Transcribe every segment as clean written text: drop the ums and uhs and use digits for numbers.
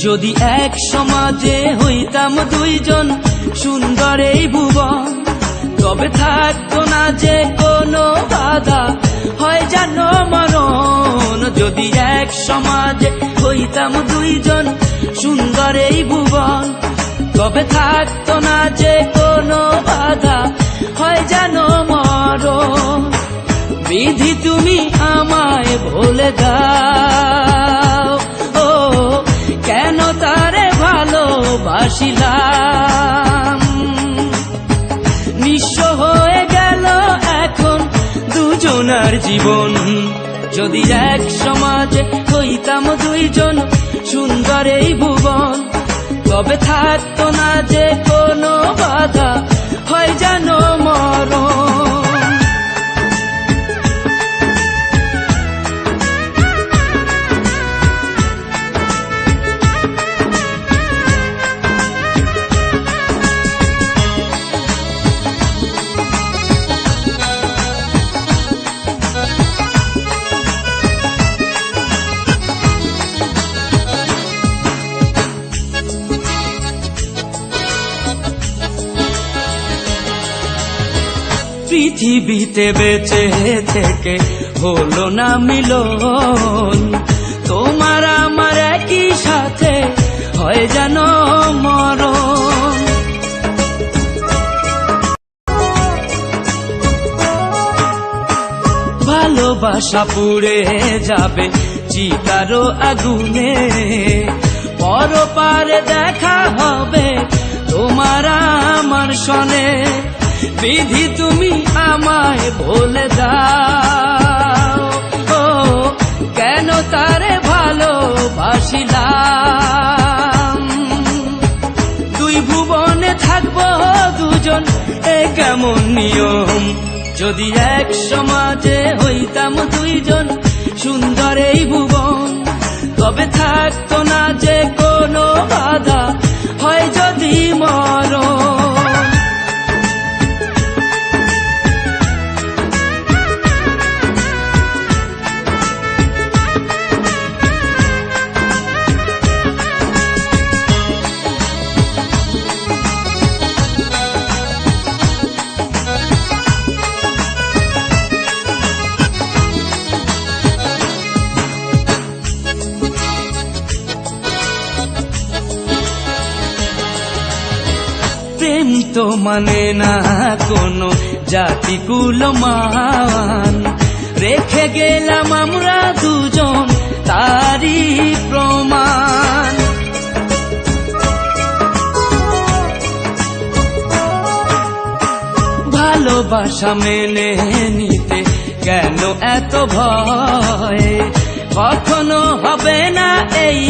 যদি এক সমাজে হইতাম দুইজন সুন্দর এই ভুবন, তবে থাকতো না যে কোনো বাধা, হয় জানো মরণ। যদি এক সমাজে হইতাম দুইজন সুন্দর এই ভুবন, তবে থাকতো না যে কোনো বাধা, হয় জানো মরণ। বিধি তুমি আমায় ভুলে দাও, ও কেন তারে ভালোবাসিলাম। নিঃস্ব হয়ে গেল এখন দুজনার জীবন। যদি এক সমাজে হইতাম দুইজন সুন্দর এই ভুবন, তবে থাকতো না যে কোনো বাধা, হয় জানো মরণ। পৃথিবীতে বেঁচে থেকে হলো না মিলন, তোমার আমার একই সাথে হয় যেন মরণ। ভালোবাসা পুড়ে যাবে চিতারো আগুনে, পরপারে দেখা হবে তোমার আমার সনে। বিধি তুমি আমায় ভুলে দাও, ও কেন তারে ভালোবাসিলাম। দুই ভুবনে থাকবো দুজন, এ কেমন নিয়ম। যদি এক সমাজে হইতাম দুইজন সুন্দর এই ভুবন, তবে থাকতো না যে কোনো বাধা, হয় যদি মরণ। প্রেম তো মানে না কোনো জাতি কুলমান, রেখে গেলাম আমরা দুজন তারই প্রমাণ। ভালোবাসা মেনে নিতে কেন এত ভয়, কখনো হবে না এই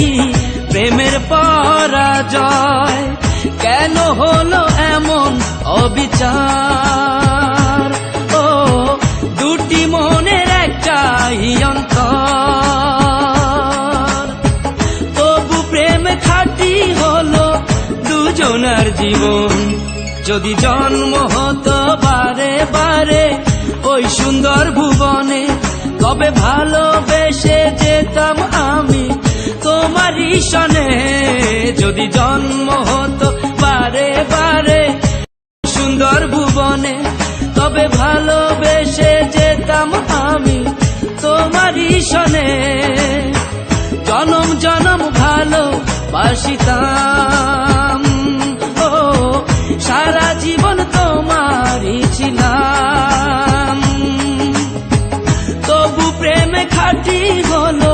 প্রেমের পরাজয়। কেন হলো এমন অবিচার, ও দুটি মনের একটাই অন্তর। তবু প্রেম খাঁটি হলো দুজনার জীবন। যদি জন্ম হতো বারে বারে ওই সুন্দর ভুবনে, তবে ভালোবেসে যেতাম আমি তোমারই সনে। যদি জন্ম হতো বারে বারে সুন্দর ভুবনে, তবে ভালোবেসে যেতাম আমি তোমারই সনে। জনম জনম ভালোবাসিতাম, ও সারা জীবন তোমারই ছিলাম। তবু প্রেমে খাঁটি হলো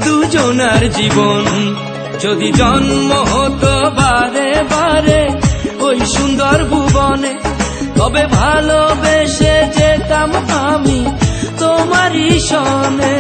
দুজনার জীবন। যদি জন্ম হতো বারে বারে ওই সুন্দর ভুবনে, তবে ভালোবেসে যেতাম আমি তোমারই সনে।